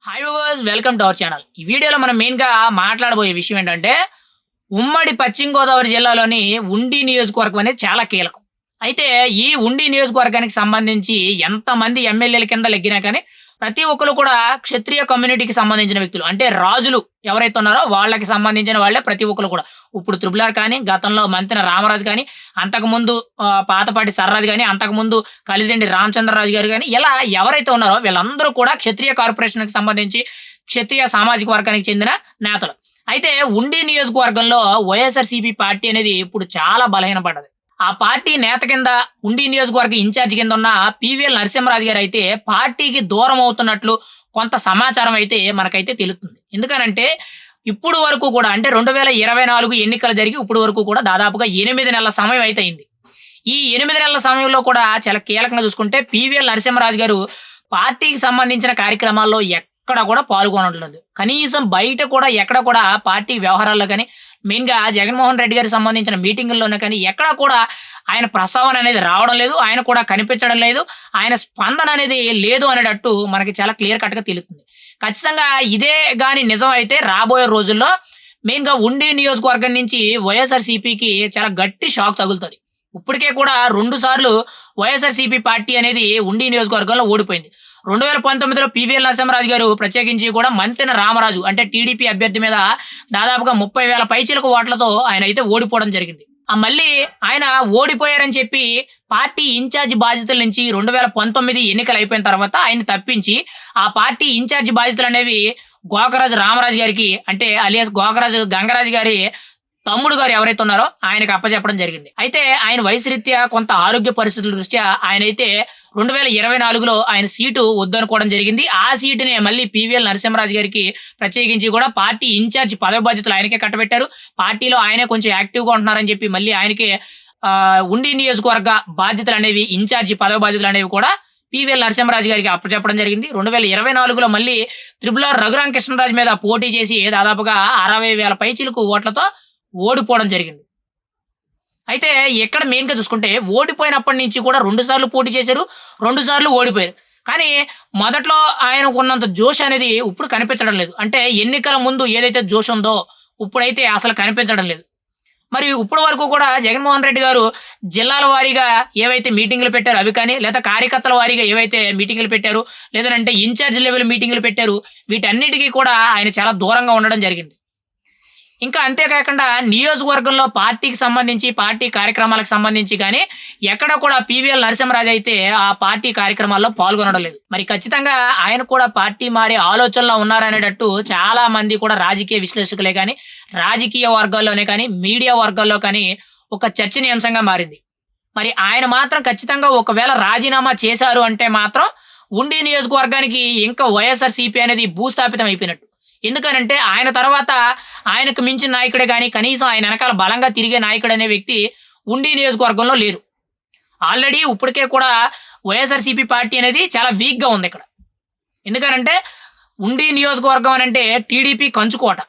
Hi viewers, welcome to our channel. ఈ వీడియోలో మనం మెయిన్‌గా మాట్లాడబోయే విషయం ఏంటంటే, ఉమ్మడి పశ్చిమ గోదావరి జిల్లాలోని ఉండి నియోజకవర్గం అనేది చాలా కీలకం. అయితే ఈ ఉండి నియోజకవర్గానికి సంబంధించి ఎంతమంది ఎమ్మెల్యేల కింద లెగ్గినా కానీ, ప్రతి ఒక్కళ్ళు కూడా క్షత్రియ కమ్యూనిటీకి సంబంధించిన వ్యక్తులు. అంటే రాజులు ఎవరైతే ఉన్నారో వాళ్ళకి సంబంధించిన వాళ్ళే ప్రతి ఒక్కళ్ళు కూడా. ఇప్పుడు త్రిపుల్ ఆర్ కానీ, గతంలో మంతెన రామరాజు కానీ, అంతకుముందు పాతపాటి సర్రాజు గాని, అంతకుముందు కలిదిండి రామచంద్రరాజు గారు గాని, ఇలా ఎవరైతే ఉన్నారో వీళ్ళందరూ కూడా క్షత్రియ కార్పొరేషన్‌కి సంబంధించి క్షత్రియ సామాజిక వర్గానికి చెందిన నేతలు. అయితే ఉండి నియోజకవర్గంలో వైఎస్ఆర్‌సీపీ పార్టీ అనేది ఇప్పుడు చాలా బలహీనపడ్డది. ఆ పార్టీ నేత కింద ఉండి నియోజకవర్గ ఇన్ఛార్జ్ కింద ఉన్న పీవీఎల్ నరసింహరాజు గారైతే పార్టీకి దూరం అవుతున్నట్లు కొంత సమాచారం అయితే మనకైతే తెలుస్తుంది. ఎందుకనంటే ఇప్పుడు వరకు కూడా అంటే 2024 ఎన్నికలు జరిగి ఇప్పుడు వరకు కూడా దాదాపుగా 8 నెలల సమయం అయితే అయింది. ఈ 8 నెలల సమయంలో కూడా చాలా కీలకంగా చూసుకుంటే పీవీఎల్ నరసింహరాజు గారు పార్టీకి సంబంధించిన కార్యక్రమాల్లో ఎక్కడ కూడా పాల్గొనట్లేదు. కనీసం బయట కూడా ఎక్కడ కూడా పార్టీ వ్యవహారాల్లో గాని, మెయిన్‌గా జగన్మోహన్ రెడ్డి గారికి సంబంధించిన మీటింగుల్లోనే కానీ ఎక్కడ కూడా ఆయన ప్రస్తావన అనేది రావడం లేదు. ఆయన కూడా కనిపించడం లేదు. ఆయన స్పందన అనేది లేదు అనేటట్టు మనకి చాలా క్లియర్ కట్‌గా తెలుస్తుంది. ఖచ్చితంగా ఇదే గాని నిజం అయితే రాబోయే రోజుల్లో మెయిన్‌గా ఉండి నియోజకవర్గం నుంచి వైఎస్ఆర్‌సీపీకి చాలా గట్టి షాక్ తగులుతది. ఇప్పటికే కూడా 2 సార్లు వైఎస్ఆర్‌సీపీ పార్టీ అనేది ఉండి నియోజకవర్గంలో ఓడిపోయింది. 2019లో పీవీఎల్ నరసింహరాజు గారు ప్రత్యేకించి కూడా మంతెన రామరాజు అంటే టీడీపీ అభ్యర్థి మీద దాదాపుగా 30,000 పైచిలకు ఓట్లతో ఆయనైతే ఓడిపోవడం జరిగింది. మళ్ళీ ఆయన ఓడిపోయారని చెప్పి పార్టీ ఇన్ఛార్జ్ బాధ్యతల నుంచి 2019 ఎన్నికలు అయిపోయిన తర్వాత ఆయన్ని తప్పించి ఆ పార్టీ ఇన్ఛార్జ్ బాధ్యతలనేవి గోకరాజు రామరాజు గారికి అంటే అలియాస్ గోకరాజు గంగరాజు గారి తమ్ముడు గారు ఎవరైతే ఉన్నారో ఆయనకి అప్పచెప్పడం జరిగింది. అయితే ఆయన వయసు రీత్యా కొంత ఆరోగ్య పరిస్థితుల దృష్ట్యా ఆయనైతే 2024లో ఆయన సీటు వద్దనుకోవడం జరిగింది. ఆ సీటుని మళ్ళీ పీవీఎల్ నరసింహరాజు గారికి ప్రత్యేకించి కూడా పార్టీ ఇన్ఛార్జ్ పదవి బాధ్యతలు ఆయనకే కట్టబెట్టారు. పార్టీలో ఆయనే కొంచెం యాక్టివ్‌గా ఉంటున్నారని చెప్పి మళ్ళీ ఆయనకే ఉండి నియోజకవర్గ బాధ్యతలనేవి ఇన్ఛార్జ్ పదవి బాధ్యతలనేవి కూడా పీవీఎల్ నరసింహరాజు గారికి అప్పచెప్పడం జరిగింది. 2024లో మళ్ళీ త్రిపుల్ ఆర్ రఘురామకృష్ణరాజు మీద పోటీ చేసి దాదాపుగా 60,000 పైచిలకు ఓట్లతో ఓడిపోవడం జరిగింది. అయితే ఇక్కడ మెయిన్‌గా చూసుకుంటే ఓడిపోయినప్పటి నుంచి కూడా 2 సార్లు పోటీ చేశారు. 2 సార్లు ఓడిపోయారు. కానీ మొదట్లో ఆయనకున్నంత జోష్ అనేది ఇప్పుడు కనిపించడం లేదు. అంటే ఎన్నికల ముందు ఏదైతే జోష్ ఉందో ఇప్పుడైతే అసలు కనిపించడం లేదు. మరి ఇప్పటి వరకు కూడా జగన్మోహన్ రెడ్డి గారు జిల్లాల వారీగా ఏవైతే మీటింగులు పెట్టారో అవి కానీ, లేదా కార్యకర్తల వారీగా ఏవైతే మీటింగులు పెట్టారో, లేదంటే ఇన్ఛార్జ్ లెవెల్ మీటింగులు పెట్టారు. వీటన్నిటికి కూడా ఆయన చాలా దూరంగా ఉండడం జరిగింది. ఇంకా అంతేకాకుండా నియోజకవర్గంలో పార్టీకి సంబంధించి, పార్టీ కార్యక్రమాలకు సంబంధించి గాని ఎక్కడ కూడా పీవీఎల్ నరసింహరాజు అయితే ఆ పార్టీ కార్యక్రమాల్లో పాల్గొనడం లేదు. మరి ఖచ్చితంగా ఆయన కూడా పార్టీ మారే ఆలోచనలో ఉన్నారనేటట్టు చాలా మంది కూడా రాజకీయ విశ్లేషకులే గాని, రాజకీయ వర్గాల్లోనే కానీ, మీడియా వర్గాల్లో కానీ ఒక చర్చనీయాంశంగా మారింది. మరి ఆయన మాత్రం ఖచ్చితంగా ఒకవేళ రాజీనామా చేశారు అంటే మాత్రం ఉండి నియోజకవర్గానికి ఇంకా వైఎస్ఆర్‌సీపీ అనేది భూస్థాపితం అయిపోయినట్టు. ఎందుకనంటే ఆయన తర్వాత ఆయనకు మించిన నాయకుడే గాని, కనీసం ఆయన వెనకాల బలంగా తిరిగే నాయకుడనే వ్యక్తి ఉండి నియోజకవర్గంలో లేరు. ఆల్రెడీ ఇప్పటికే కూడా వైఎస్ఆర్‌సీపీ పార్టీ అనేది చాలా వీక్‌గా ఉందిక్కడ. ఎందుకనంటే ఉండి నియోజకవర్గం అనంటే టీడీపీ కంచుకోట.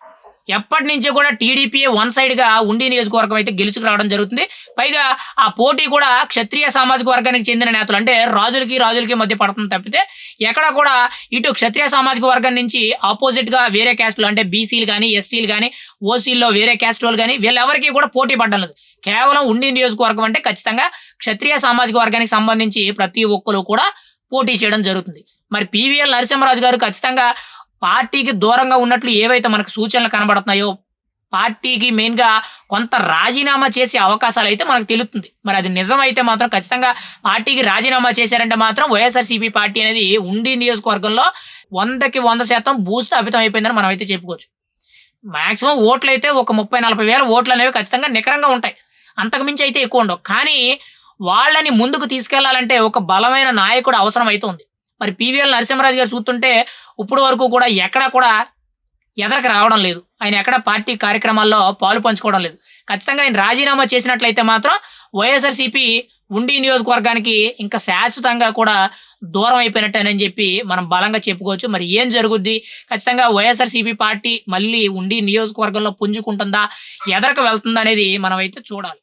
ఎప్పటినుంచో కూడా టీడీపీయే వన్ సైడ్‌గా ఉండి నియోజకవర్గం అయితే గెలుచుకు రావడం జరుగుతుంది. పైగా ఆ పోటీ కూడా క్షత్రియ సామాజిక వర్గానికి చెందిన నేతలు అంటే రాజులకి మధ్య పడుతుంది తప్పితే ఎక్కడ కూడా ఇటు క్షత్రియ సామాజిక వర్గం నుంచి ఆపోజిట్‌గా వేరే క్యాస్ట్‌లు అంటే బీసీలు గాని, ఎస్టీలు గాని, ఓసీల్లో వేరే క్యాస్ట్ వాళ్ళు గాని వీళ్ళెవరికీ కూడా పోటీ పడడం లేదు. కేవలం ఉండి నియోజకవర్గం అంటే ఖచ్చితంగా క్షత్రియ సామాజిక వర్గానికి సంబంధించి ప్రతి ఒక్కరు కూడా పోటీ చేయడం జరుగుతుంది. మరి పీవీఎల్ నరసింహరాజు గారు ఖచ్చితంగా పార్టీకి దూరంగా ఉన్నట్లు ఏవైతే మనకు సూచనలు కనబడుతున్నాయో, పార్టీకి మెయిన్‌గా కొంత రాజీనామా చేసే అవకాశాలైతే మనకు తెలుస్తుంది. మరి అది నిజమైతే మాత్రం ఖచ్చితంగా పార్టీకి రాజీనామా చేశారంటే మాత్రం వైఎస్ఆర్‌సీపీ పార్టీ అనేది ఉండి నియోజకవర్గంలో 100కి 100% భూస్థాపితం అయిపోయిందని మనమైతే చెప్పుకోవచ్చు. మాక్సిమం ఓట్లయితే ఒక 30, 40 వేల ఓట్లనేవి ఖచ్చితంగా నికరంగా ఉంటాయి. అంతకు మించి అయితే ఎక్కువ ఉండవు. కానీ వాళ్ళని ముందుకు తీసుకెళ్లాలంటే ఒక బలమైన నాయకుడు అవసరం అయితుంది. మరి పీవీఎల్ నరసింహరాజు గారు చూస్తుంటే ఇప్పటి వరకు కూడా ఎక్కడా కూడా ఎదరికి రావడం లేదు. ఆయన ఎక్కడ పార్టీ కార్యక్రమాల్లో పాలు పంచుకోవడం లేదు. ఖచ్చితంగా ఆయన రాజీనామా చేసినట్లయితే మాత్రం వైఎస్ఆర్‌సీపీ ఉండి నియోజకవర్గానికి ఇంకా శాశ్వతంగా కూడా దూరం అయిపోయినట్టేనని చెప్పి మనం బలంగా చెప్పుకోవచ్చు. మరి ఏం జరుగుద్ది? ఖచ్చితంగా వైఎస్ఆర్‌సీపీ పార్టీ మళ్ళీ ఉండి నియోజకవర్గంలో పుంజుకుంటుందా? ఎదరకు వెళ్తుందా అనేది మనమైతే చూడాలి.